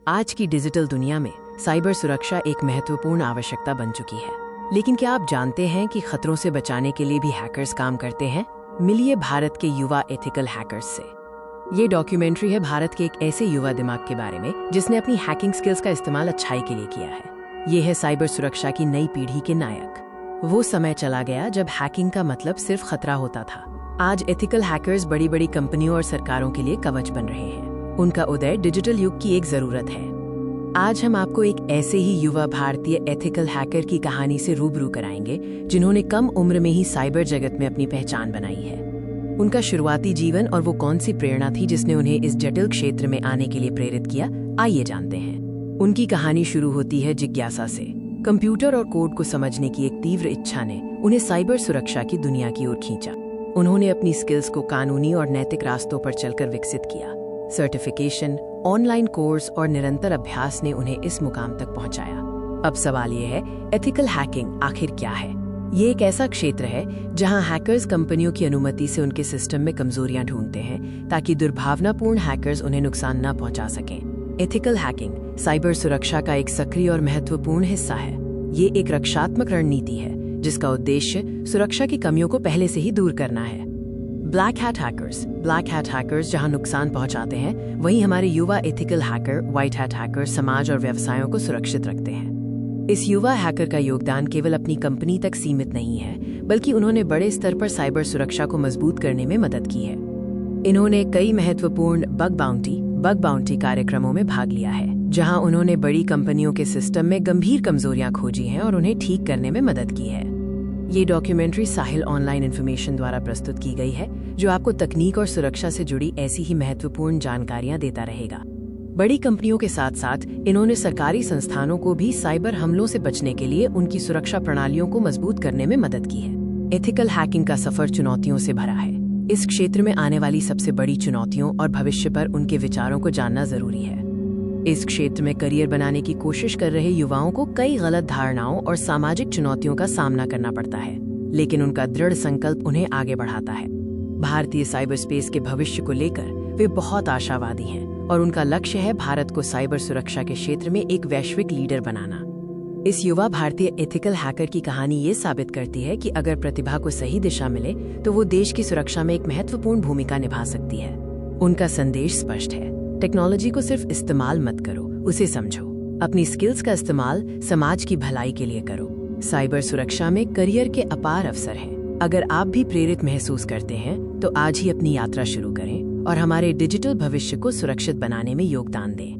आज की डिजिटल दुनिया में साइबर सुरक्षा एक महत्वपूर्ण आवश्यकता बन चुकी है। लेकिन क्या आप जानते हैं कि खतरों से बचाने के लिए भी हैकर्स काम करते हैं? मिलिए भारत के युवा एथिकल हैकर्स से। ये डॉक्यूमेंट्री है भारत के एक ऐसे युवा दिमाग के बारे में जिसने अपनी हैकिंग स्किल्स का इस्तेमाल अच्छाई के लिए किया है। ये है साइबर सुरक्षा की नई पीढ़ी के नायक। वो समय चला गया जब हैकिंग का मतलब सिर्फ खतरा होता था। आज एथिकल हैकर्स बड़ी बड़ी कंपनियों और सरकारों के लिए कवच बन रहे हैं। उनका उदय डिजिटल युग की एक जरूरत है। आज हम आपको एक ऐसे ही युवा भारतीय एथिकल हैकर की कहानी से रूबरू कराएंगे जिन्होंने कम उम्र में ही साइबर जगत में अपनी पहचान बनाई है। उनका शुरुआती जीवन और वो कौन सी प्रेरणा थी जिसने उन्हें इस जटिल क्षेत्र में आने के लिए प्रेरित किया, आइए जानते हैं। उनकी कहानी शुरू होती है जिज्ञासा से। कंप्यूटर और कोड को समझने की एक तीव्र इच्छा ने उन्हें साइबर सुरक्षा की दुनिया की ओर खींचा। उन्होंने अपनी स्किल्स को कानूनी और नैतिक रास्तों पर चलकर विकसित किया। सर्टिफिकेशन, ऑनलाइन कोर्स और निरंतर अभ्यास ने उन्हें इस मुकाम तक पहुंचाया। अब सवाल ये है, एथिकल हैकिंग आखिर क्या है? ये एक ऐसा क्षेत्र है जहां हैकर्स कंपनियों की अनुमति से उनके सिस्टम में कमजोरियां ढूंढते हैं ताकि दुर्भावनापूर्ण हैकर्स उन्हें नुकसान न पहुंचा सकें। एथिकल हैकिंग साइबर सुरक्षा का एक सक्रिय और महत्वपूर्ण हिस्सा है। ये एक रक्षात्मक रणनीति है जिसका उद्देश्य सुरक्षा की कमियों को पहले से ही दूर करना है। ब्लैक हैट हैकर्स जहां नुकसान पहुंचाते हैं, वहीं हमारे युवा ethical hacker white hat hacker समाज और व्यवसायों को सुरक्षित रखते हैं। इस युवा हैकर का योगदान केवल अपनी कंपनी तक सीमित नहीं है, बल्कि उन्होंने बड़े स्तर पर साइबर सुरक्षा को मजबूत करने में मदद की है। इन्होंने कई महत्वपूर्ण बग बाउंटी कार्यक्रमों में भाग लिया है, जहां उन्होंने बड़ी कंपनियों के सिस्टम में गंभीर कमजोरियां खोजी हैं और उन्हें ठीक करने में मदद की है। ये डॉक्यूमेंट्री साहिल ऑनलाइन इन्फॉर्मेशन द्वारा प्रस्तुत की गई है, जो आपको तकनीक और सुरक्षा से जुड़ी ऐसी ही महत्वपूर्ण जानकारियां देता रहेगा। बड़ी कंपनियों के साथ साथ इन्होंने सरकारी संस्थानों को भी साइबर हमलों से बचने के लिए उनकी सुरक्षा प्रणालियों को मजबूत करने में मदद की है। एथिकल हैकिंग का सफर चुनौतियों से भरा है। इस क्षेत्र में आने वाली सबसे बड़ी चुनौतियों और भविष्य पर उनके विचारों को जानना जरूरी है। इस क्षेत्र में करियर बनाने की कोशिश कर रहे युवाओं को कई गलत धारणाओं और सामाजिक चुनौतियों का सामना करना पड़ता है, लेकिन उनका दृढ़ संकल्प उन्हें आगे बढ़ाता है। भारतीय साइबर स्पेस के भविष्य को लेकर वे बहुत आशावादी हैं और उनका लक्ष्य है भारत को साइबर सुरक्षा के क्षेत्र में एक वैश्विक लीडर बनाना। इस युवा भारतीय एथिकल हैकर की कहानी ये साबित करती है कि अगर प्रतिभा को सही दिशा मिले तो वो देश की सुरक्षा में एक महत्वपूर्ण भूमिका निभा सकती है। उनका संदेश स्पष्ट है, टेक्नोलॉजी को सिर्फ इस्तेमाल मत करो, उसे समझो। अपनी स्किल्स का इस्तेमाल समाज की भलाई के लिए करो। साइबर सुरक्षा में करियर के अपार अवसर हैं। अगर आप भी प्रेरित महसूस करते हैं तो आज ही अपनी यात्रा शुरू करें और हमारे डिजिटल भविष्य को सुरक्षित बनाने में योगदान दें।